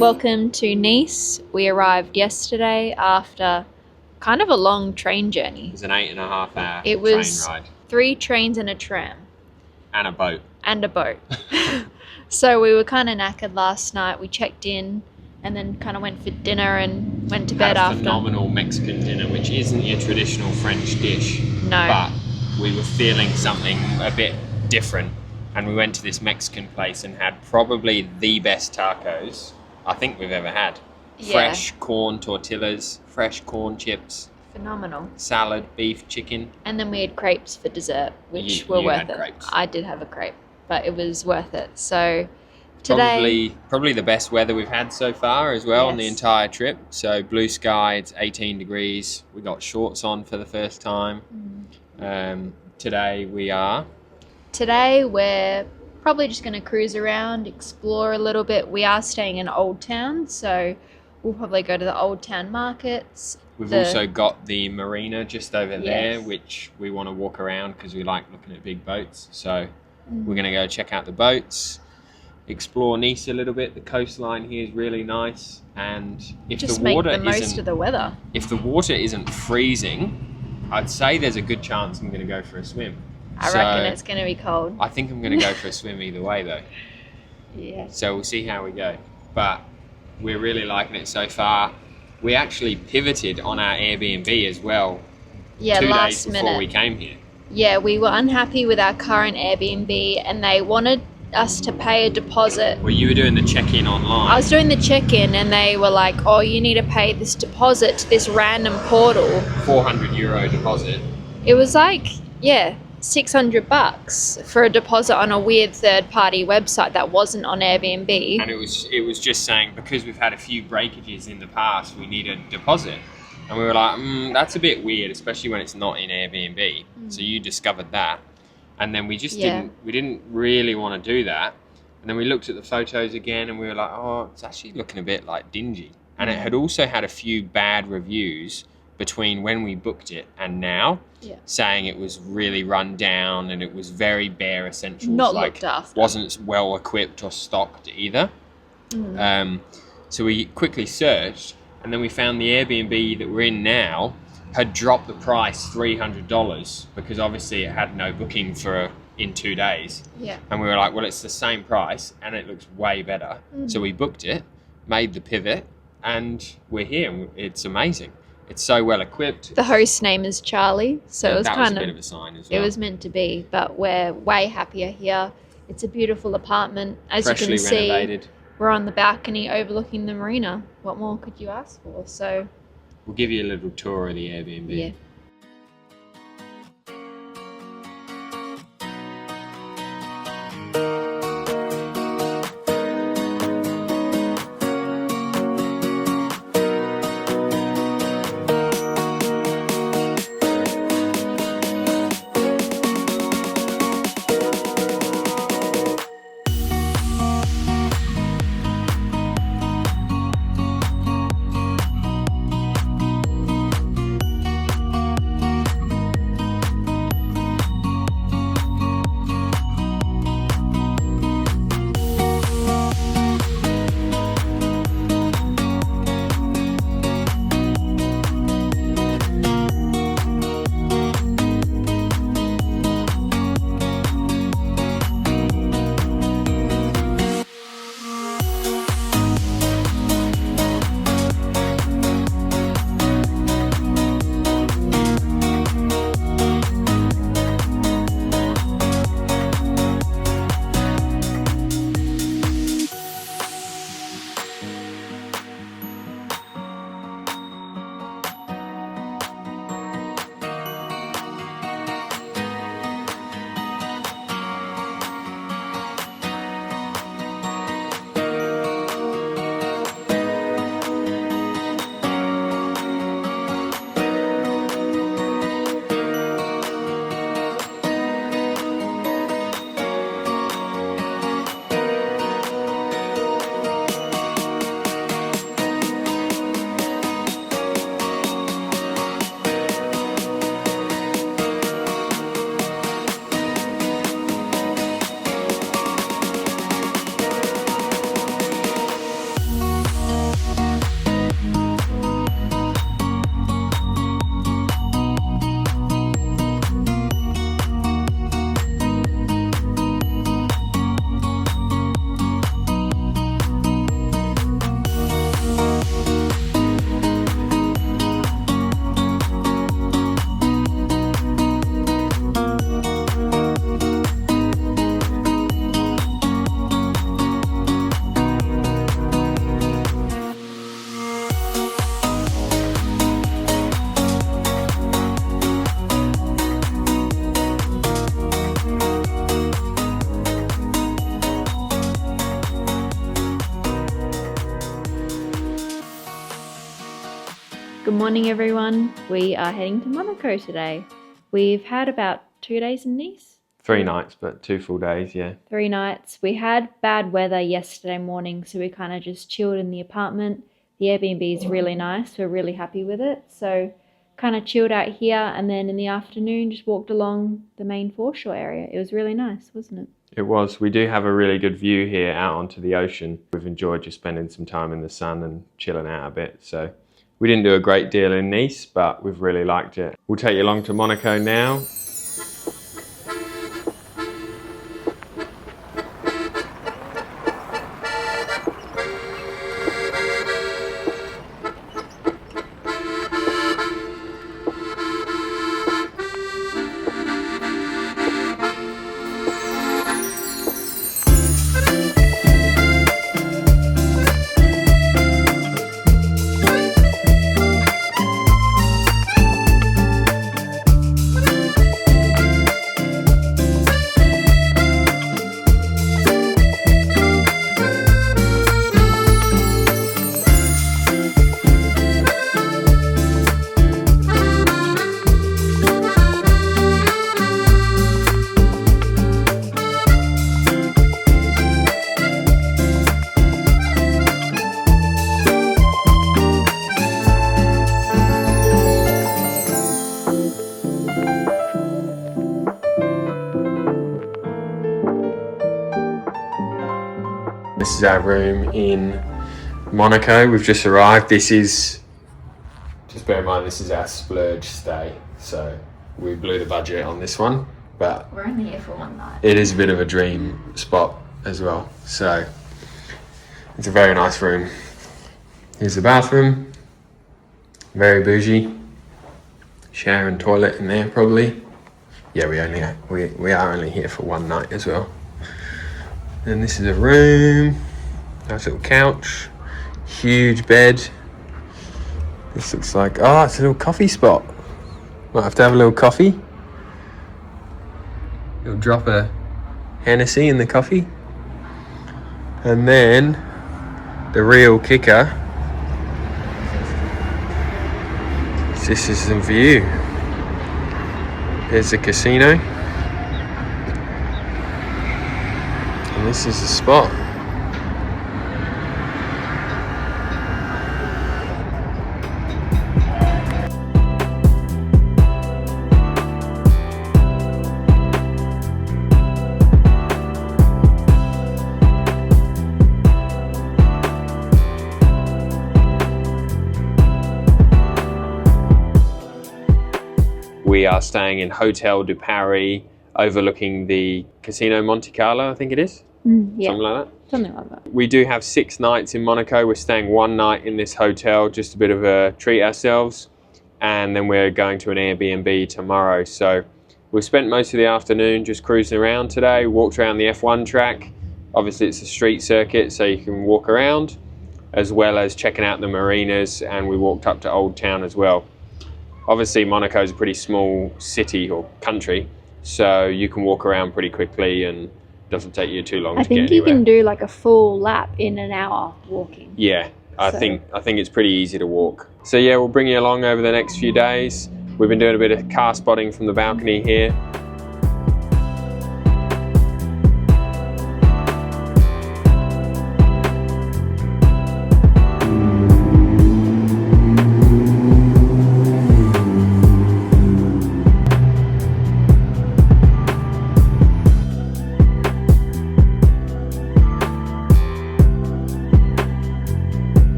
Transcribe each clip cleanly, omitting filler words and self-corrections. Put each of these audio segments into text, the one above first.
Welcome to Nice. We arrived yesterday after kind of a long train journey. It was an 8.5 hour It was train ride. 3 trains and a tram. And a boat. And a boat. So we were kind of knackered last night. We checked in and then kind of went for dinner and went to bed Had a after. phenomenal Mexican dinner, which isn't your traditional French dish. No. But we were feeling something a bit different. And we went to this Mexican place and had probably the best tacos I think we've ever had. Yeah. Fresh corn tortillas, fresh corn chips, Phenomenal. salad, beef, chicken. And then we had crepes for dessert, which You were worth had it. crepes. I did have a crepe, but it was worth it. So today, Probably the best weather we've had so far as well on the Yes. entire trip. So blue sky, it's 18 degrees. We got shorts on for the first time. Today we're probably just going to cruise around, explore a little bit. We are staying in Old Town, so we'll probably go to the Old Town markets. We've also got the marina just over there, Yes. which we want to walk around because we like looking at big boats. So we're going to go check out the boats, explore Nice a little bit. The coastline here is really nice, and if Just the water make the most of the weather. if the water isn't freezing, I'd say there's a good chance I'm going to go for a swim. I reckon it's going to be cold. I think I'm going to go for a swim either way, though. Yeah. So we'll see how we go. But we're really liking it so far. We actually pivoted on our Airbnb as well. Yeah, 2 days last before minute. we came here. Yeah, we were unhappy with our current Airbnb and they wanted us to pay a deposit. Well, you were doing the check-in online. I was doing the check-in and they were like, oh, you need to pay this deposit to this random portal. €400 deposit. It was like, yeah, $600 for a deposit on a weird third-party website that wasn't on Airbnb. And it was just saying, because we've had a few breakages in the past, we need a deposit. And we were like, that's a bit weird, especially when it's not in Airbnb. So you discovered that. And then we just didn't really want to do that. And then we looked at the photos again and we were like, oh, it's actually looking a bit like dingy. And it had also had a few bad reviews between when we booked it and now, saying it was really run down and it was very bare essentials. Not looked after. Wasn't well equipped or stocked either. So we quickly searched and then we found the Airbnb that we're in now had dropped the price $300 because obviously it had no booking in 2 days. Yeah. And we were like, well, it's the same price and it looks way better. So we booked it, made the pivot, and we're here. It's amazing. It's so well equipped. The host's name is Charlie, so it was that kind was a bit of a sign as It well. was meant to be, but we're way happier here. It's a beautiful apartment. As Freshly you can see, renovated. we're on the balcony overlooking the marina. What more could you ask for? So, We'll give you a little tour of the Airbnb. yeah. Good morning, everyone. We are heading to Monaco today. We've had about 2 days in Nice. 3 nights, but 2 full days, yeah. 3 nights. We had bad weather yesterday morning, so we kind of just chilled in the apartment. The Airbnb is really nice. We're really happy with it. So kind of chilled out here, and then in the afternoon just walked along the main foreshore area. It was really nice, wasn't it? It was. We do have a really good view here out onto the ocean. We've enjoyed just spending some time in the sun and chilling out a bit. So we didn't do a great deal in Nice, but we've really liked it. We'll take you along to Monaco now. This is our room in Monaco. We've just arrived. This is, just bear in mind, this is our splurge stay. So we blew the budget on this one, but We're only here for 1 night. it is a bit of a dream spot as well. So it's a very nice room. Here's the bathroom. Very bougie. Shower and toilet in there probably. Yeah, we are only here for 1 night as well. And this is a room, nice little couch, huge bed. This looks like, oh, it's a little coffee spot. Might have to have a little coffee. You'll drop a Hennessy in the coffee. And then the real kicker, this is the view. There's the casino. And this is the spot. We are staying in Hotel de Paris, overlooking the Casino Monte Carlo, I think it is. Yeah, Something like that. something like that. We do have 6 nights in Monaco. We're staying 1 night in this hotel, just a bit of a treat ourselves. And then we're going to an Airbnb tomorrow. So we've spent most of the afternoon just cruising around today, walked around the F1 track. Obviously it's a street circuit, so you can walk around, as well as checking out the marinas, and we walked up to Old Town as well. Obviously Monaco is a pretty small city or country, so you can walk around pretty quickly and doesn't take you too long to get anywhere. I think you can do like a full lap in an hour walking. Yeah, I think it's pretty easy to walk. So yeah, we'll bring you along over the next few days. We've been doing a bit of car spotting from the balcony here.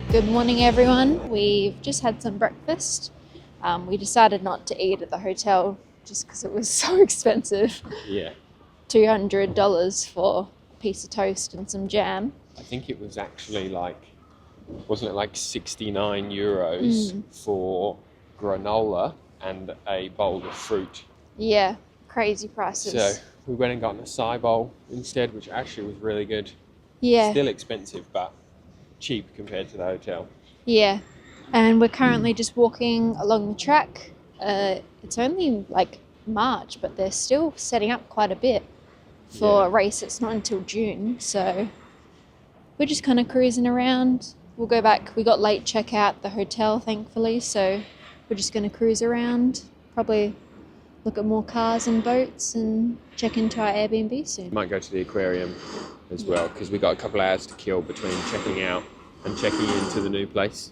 Good morning, everyone. We've just had some breakfast. We decided not to eat at the hotel just because it was so expensive. Yeah. $200 for a piece of toast and some jam. I think it was actually like, wasn't it like 69 euros for granola and a bowl of fruit? Yeah, crazy prices. So we went and got an acai bowl instead, which actually was really good. Yeah. Still expensive, but cheap compared to the hotel. Yeah. And we're currently just walking along the track. It's only like March, but they're still setting up quite a bit. for a race that's not until June. So we're just kind of cruising around. We'll go back. We got late checkout at the hotel, thankfully, so we're just going to cruise around, probably look at more cars and boats and check into our Airbnb soon. Might go to the aquarium as well, because we got a couple of hours to kill between checking out and checking into the new place.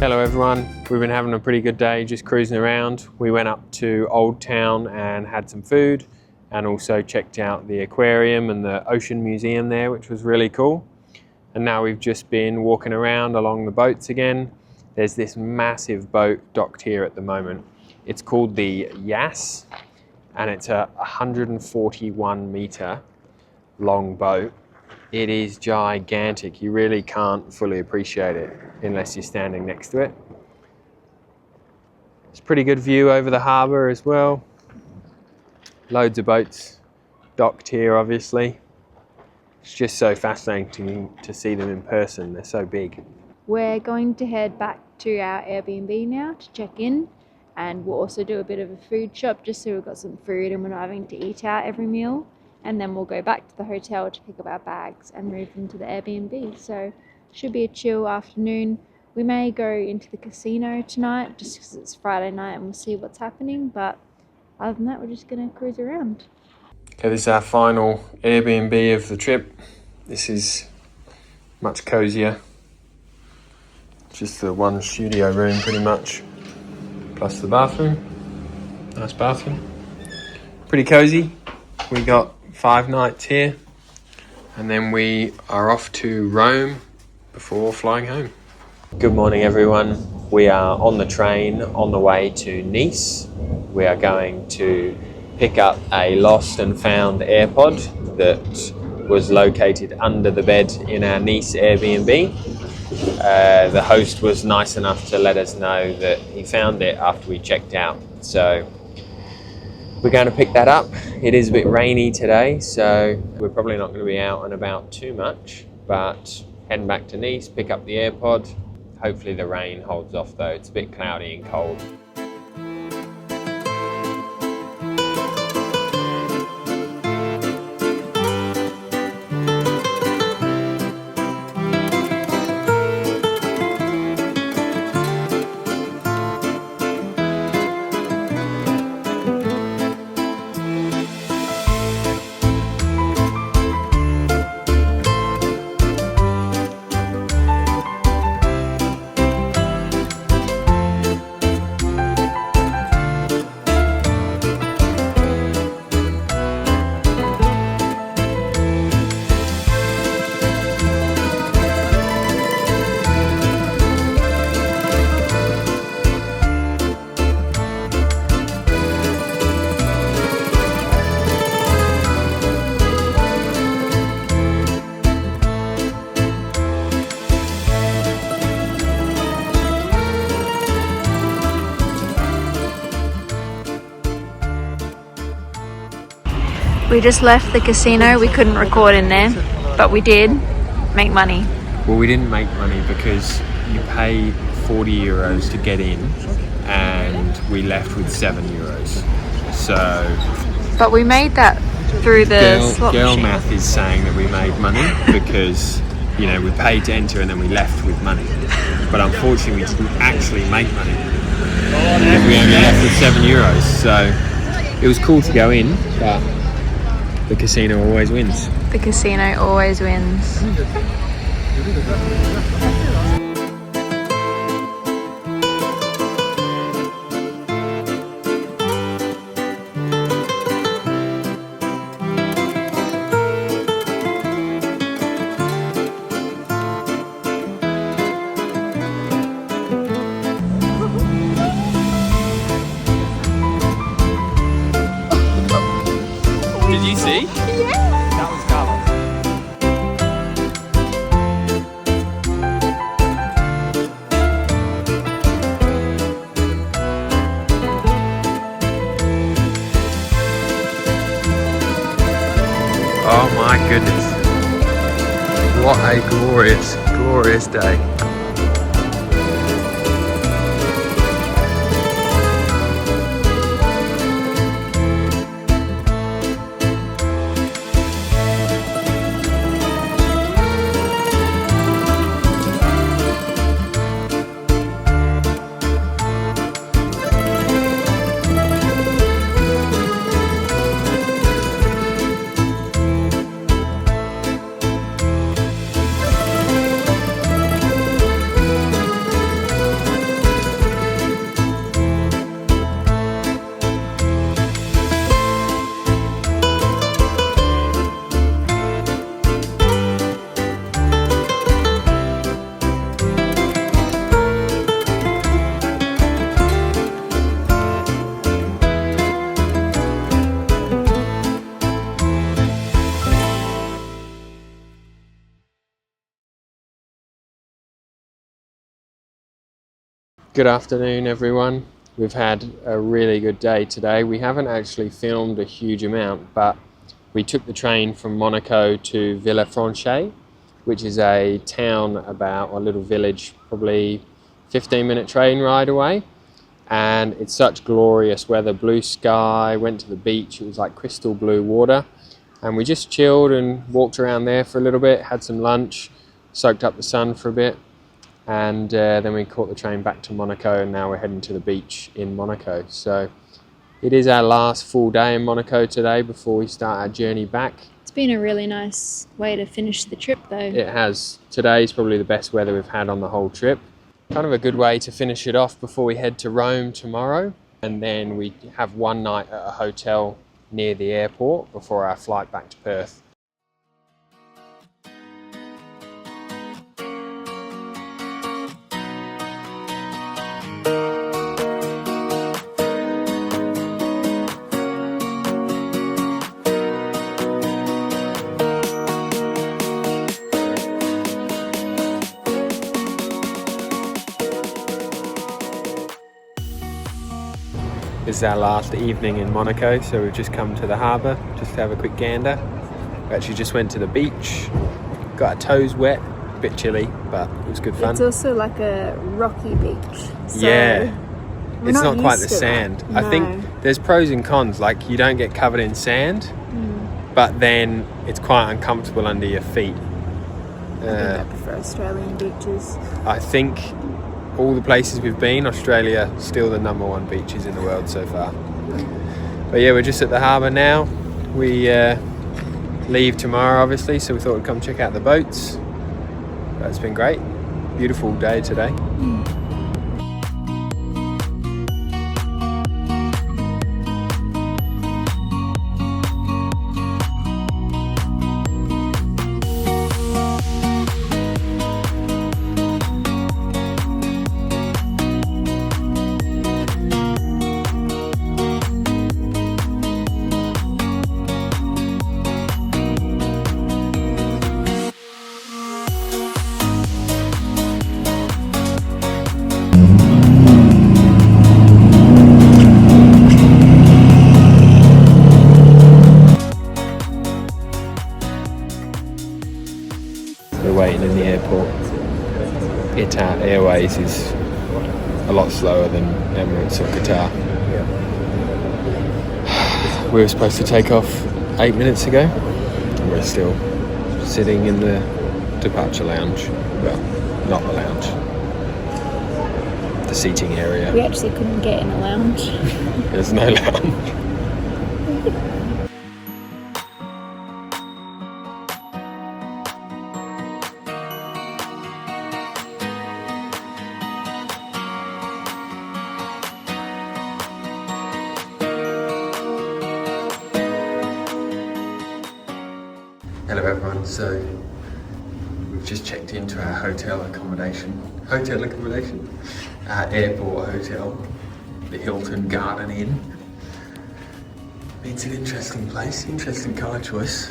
Hello everyone, we've been having a pretty good day just cruising around. We went up to Old Town and had some food and also checked out the aquarium and the ocean museum there, which was really cool. And now we've just been walking around along the boats again. There's this massive boat docked here at the moment. It's called the Yachts and it's a 141 meter long boat. It is gigantic. You really can't fully appreciate it unless you're standing next to it. It's a pretty good view over the harbour as well. Loads of boats docked here, obviously. It's just so fascinating to see them in person. They're so big. We're going to head back to our Airbnb now to check in, and we'll also do a bit of a food shop just so we've got some food and we're not having to eat out every meal. And then we'll go back to the hotel to pick up our bags and move them to the Airbnb. So should be a chill afternoon. We may go into the casino tonight just because it's Friday night and we'll see what's happening. But other than that, we're just going to cruise around. Okay, this is our final Airbnb of the trip. This is much cozier. Just the one studio room pretty much, plus the bathroom. Nice bathroom. Pretty cozy. We got 5 nights here and then we are off to Rome before flying home. Good morning everyone. We are on the train on the way to Nice. We are going to pick up a lost and found AirPod that was located under the bed in our Nice Airbnb. The host was nice enough to let us know that he found it after we checked out. So we're going to pick that up. It is a bit rainy today, so we're probably not going to be out and about too much, but heading back to Nice, pick up the AirPod. Hopefully the rain holds off though. It's a bit cloudy and cold. We just left the casino. We couldn't record in there, but we did make money. Well, we didn't make money because you pay 40 euros to get in and we left with 7 euros. So But we made that through the slot girl machine. math is saying that we made money because, you know, we paid to enter and then we left with money. But unfortunately we didn't actually make money. And we only left with 7 euros. So It was cool to go in, but the casino always wins. The casino always wins. Did you see? Yeah. That was Carlos. Oh my goodness. What a glorious, glorious day. Good afternoon, everyone. We've had a really good day today. We haven't actually filmed a huge amount, but we took the train from Monaco to Villefranche, which is a town about a little village, probably 15-minute train ride away. And it's such glorious weather, blue sky, went to the beach, it was like crystal blue water. And we just chilled and walked around there for a little bit, had some lunch, soaked up the sun for a bit. And then we caught the train back to Monaco, and now we're heading to the beach in Monaco. So it is our last full day in Monaco today before we start our journey back. It's been a really nice way to finish the trip though. It has. Today's probably the best weather we've had on the whole trip. Kind of a good way to finish it off before we head to Rome tomorrow. And then we have one night at a hotel near the airport before our flight back to Perth. This is our last evening in Monaco, so we've just come to the harbour just to have a quick gander. We actually just went to the beach, got our toes wet, a bit chilly, but it was good fun. It's also like a rocky beach. So yeah, it's not quite the used to sand. that. I think there's pros and cons, like you don't get covered in sand, but then it's quite uncomfortable under your feet. I think I prefer Australian beaches. I think all the places we've been, Australia still the #1 beaches in the world so far. But yeah, we're just at the harbour now. We leave tomorrow obviously, so we thought we'd come check out the boats. But it's been great. Beautiful day today. We're waiting in the airport. Etihad Airways is a lot slower than Emirates or Qatar. We were supposed to take off 8 minutes ago, and we're still sitting in the departure lounge. Well, not the lounge, the seating area. We actually couldn't get in a lounge. There's no lounge. Hello everyone, so we've just checked into our hotel accommodation, our airport hotel, the Hilton Garden Inn. It's an interesting place, interesting colour choice,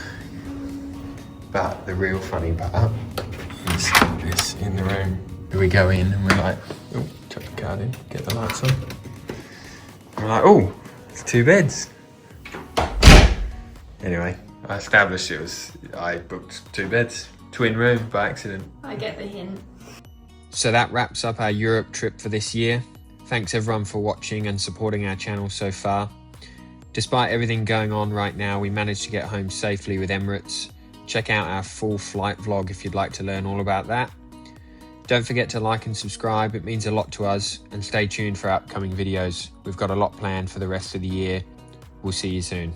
but the real funny part is this in the room. We go in and we're like, oh, chuck the card in, get the lights on. And we're like, oh, it's 2 beds. Anyway, I established I booked 2 beds, twin room by accident. I get the hint. So that wraps up our Europe trip for this year. Thanks everyone for watching and supporting our channel so far. Despite everything going on right now, we managed to get home safely with Emirates. Check out our full flight vlog if you'd like to learn all about that. Don't forget to like and subscribe, it means a lot to us, and stay tuned for upcoming videos. We've got a lot planned for the rest of the year. We'll see you soon.